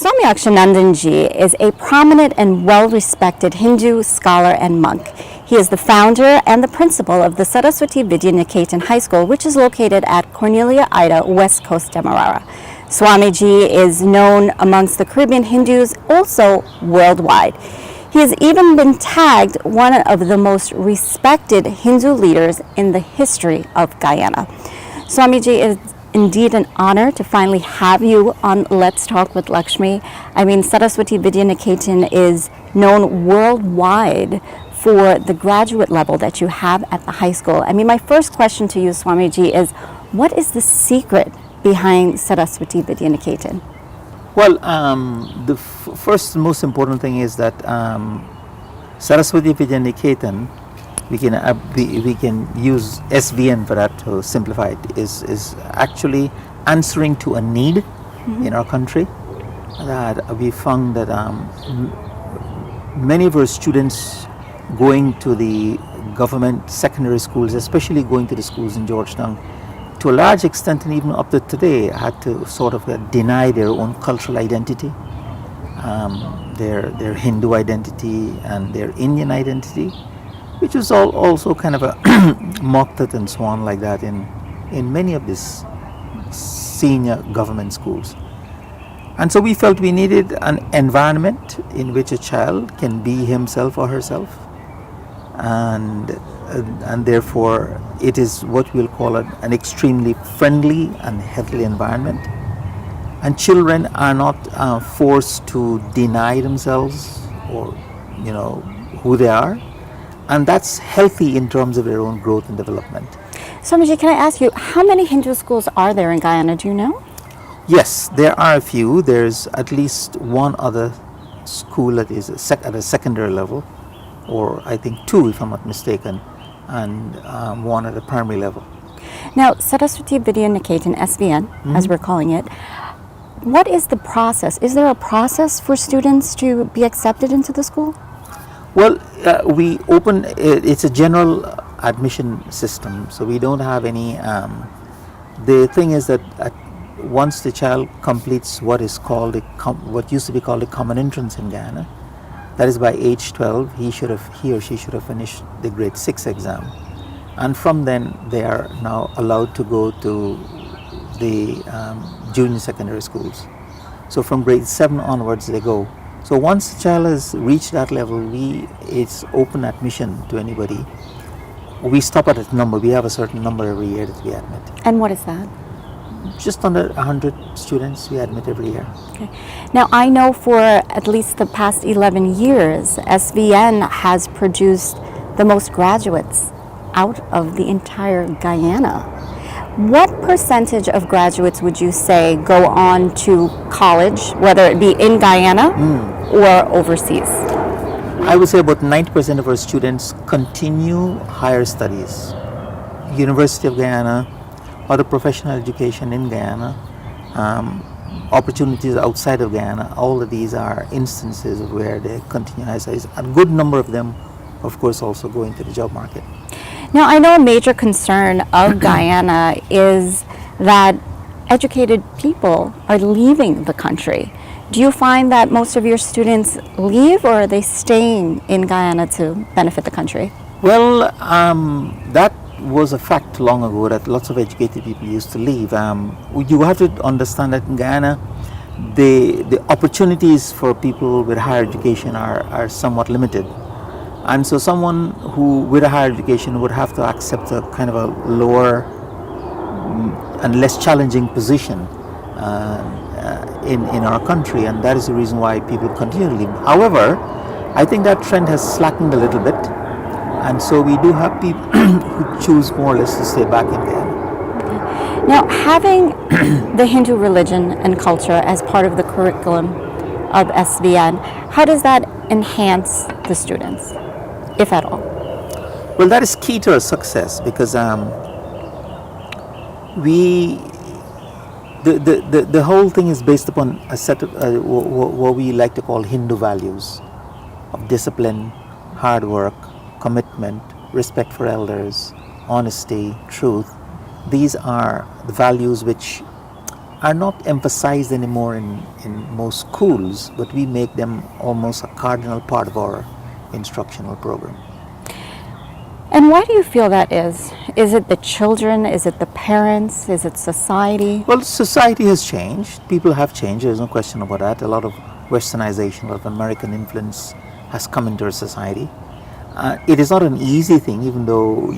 Swami Aksharananda is a prominent and well-respected Hindu scholar and monk. He is the founder and the principal of the Saraswati Vidya Niketan High School, which is located at Cornelia Ida, West Coast, Demerara. Swamiji is known amongst the Caribbean Hindus, also worldwide. He has even been tagged one of the most respected Hindu leaders in the history of Guyana. Swamiji, is indeed an honor to finally have you on Let's Talk with Lakshmi. I mean, Saraswati Vidya Niketan is known worldwide for the graduate level that you have at the high school. I mean, my first question to you, Swamiji, is what is the secret behind Saraswati Vidya Niketan? Well, the first most important thing is that Saraswati Vidya Niketan, we can use SVN for that to simplify it, is actually answering to a need in our country. That we found that many of our students going to the government secondary schools, especially going to the schools in Georgetown, to a large extent, and even up to today, had to sort of deny their own cultural identity, their Hindu identity and their Indian identity, which was also kind of mocked at and so on like that in many of these senior government schools. And so we felt we needed an environment in which a child can be himself or herself, and therefore it is what we'll call an extremely friendly and healthy environment, and children are not forced to deny themselves or who they are, and that's healthy in terms of their own growth and development. Swamiji, can I ask you, how many Hindu schools are there in Guyana? Do you know? Yes, there are a few. There's at least one other school that is at a secondary level, or I think two if I'm not mistaken, and one at a primary level. Now, Saraswati Vidya Niketan, SVN, as we're calling it, what is the process? Is there a process for students to be accepted into the school? Well, we open, it's a general admission system, so we don't have any, the thing is that once the child completes what is called, what used to be called a common entrance in Guyana, that is by age 12, he or she should have finished the grade 6 exam. And from then, they are now allowed to go to the junior secondary schools. So from grade 7 onwards, they go. So once the child has reached that level, it's open admission to anybody. We stop at a number. We have a certain number every year that we admit. And what is that? Just under 100 students we admit every year. Okay. Now, I know for at least the past 11 years, SVN has produced the most graduates out of the entire Guyana. What percentage of graduates would you say go on to college, whether it be in Guyana or overseas? I would say about 90% of our students continue higher studies. University of Guyana, other professional education in Guyana, opportunities outside of Guyana, all of these are instances of where they continue higher studies. A good number of them, of course, also go into the job market. Now, I know a major concern of Guyana is that educated people are leaving the country. Do you find that most of your students leave, or are they staying in Guyana to benefit the country? Well, that was a fact long ago that lots of educated people used to leave. You have to understand that in Guyana, the opportunities for people with higher education are somewhat limited. And so someone who with a higher education would have to accept a kind of a lower and less challenging position in our country, and that is the reason why people continue to leave. However, I think that trend has slackened a little bit, and so we do have people who choose more or less to stay back in Guyana. Now, having the Hindu religion and culture as part of the curriculum of SVN, how does that enhance the students, if at all? Well, that is key to our success, because the whole thing is based upon a set of what we like to call Hindu values of discipline, hard work, commitment, respect for elders, honesty, truth. These are the values which are not emphasized anymore in most schools, but we make them almost a cardinal part of our instructional program. And why do you feel that is? Is it the children? Is it the parents? Is it society? Well, society has changed. People have changed. There's no question about that. A lot of westernization, a lot of American influence has come into our society. It is not an easy thing, even though,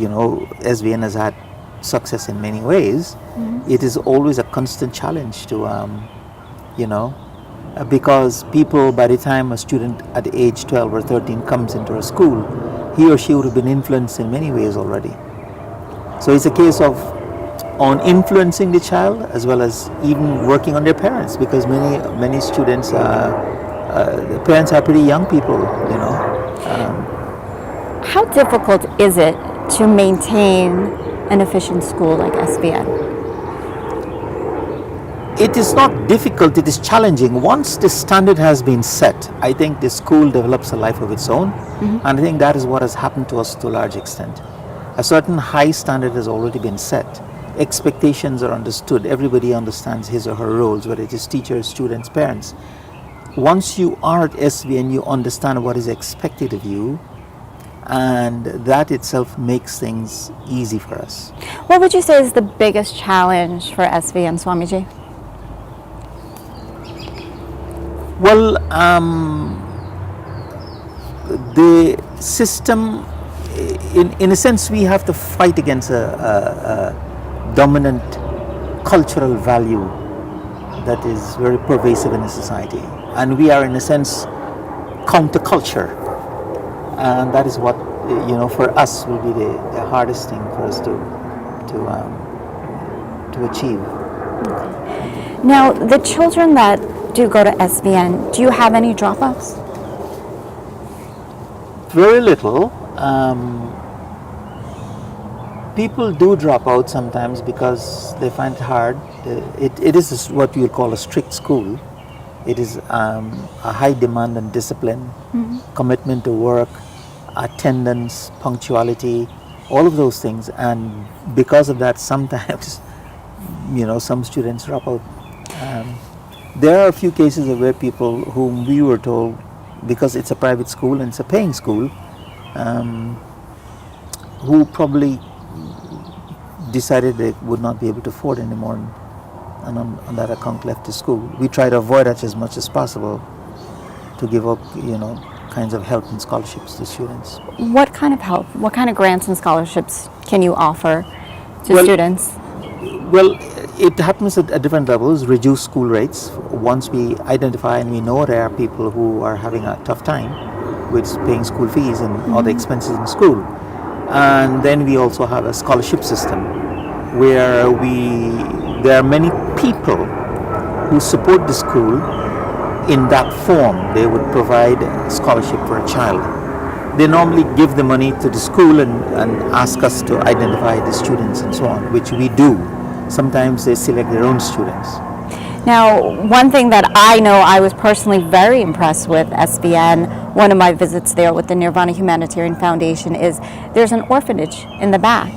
SVN has had success in many ways. It is always a constant challenge to, because people, by the time a student at the age 12 or 13 comes into a school, he or she would have been influenced in many ways already. So it's a case of on influencing the child as well as even working on their parents, because many students, the parents are pretty young people, How difficult is it to maintain an efficient school like SVN? It is not difficult, it is challenging. Once the standard has been set, I think the school develops a life of its own, and I think that is what has happened to us to a large extent. A certain high standard has already been set. Expectations are understood. Everybody understands his or her roles, whether it is teachers, students, parents. Once you are at SVN, you understand what is expected of you, and that itself makes things easy for us. What would you say is the biggest challenge for SVN, Swamiji? Well, the system, in a sense, we have to fight against a dominant cultural value that is very pervasive in the society. And we are, in a sense, counterculture. And that is what, for us will be the hardest thing for us to achieve. Now, the children that do go to SVN, do you have any dropouts? Very little. People do drop out sometimes because they find it hard. It is what you would call a strict school. It is a high demand on discipline, commitment to work, attendance, punctuality, all of those things. And because of that, sometimes, some students drop out. There are a few cases of where people whom we were told, because it's a private school and it's a paying school, who probably decided they would not be able to afford anymore, and on that account left the school. We try to avoid that as much as possible, to give up, kinds of help and scholarships to students. What kind of help? What kind of grants and scholarships can you offer to students? Well, it happens at different levels. Reduced school rates. Once we identify and we know there are people who are having a tough time with paying school fees and all the expenses in school. And then we also have a scholarship system where there are many people who support the school in that form. They would provide a scholarship for a child. They normally give the money to the school and ask us to identify the students and so on, which we do. Sometimes they select their own students. Now, one thing that I know I was personally very impressed with SVN, one of my visits there with the Nirvana Humanitarian Foundation, is there's an orphanage in the back.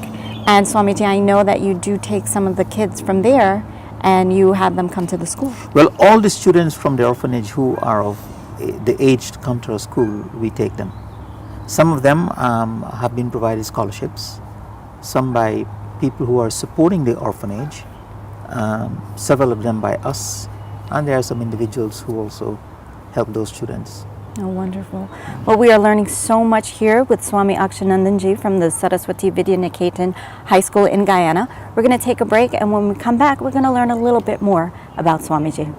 And Swamiji, I know that you do take some of the kids from there and you have them come to the school. Well, all the students from the orphanage who are of the age to come to our school, we take them. Some of them have been provided scholarships, some by people who are supporting the orphanage, several of them by us, and there are some individuals who also help those students. Oh, wonderful. Well, we are learning so much here with Swami Aksharananda from the Saraswati Vidya Niketan High School in Guyana. We're going to take a break, and when we come back, we're going to learn a little bit more about Swamiji.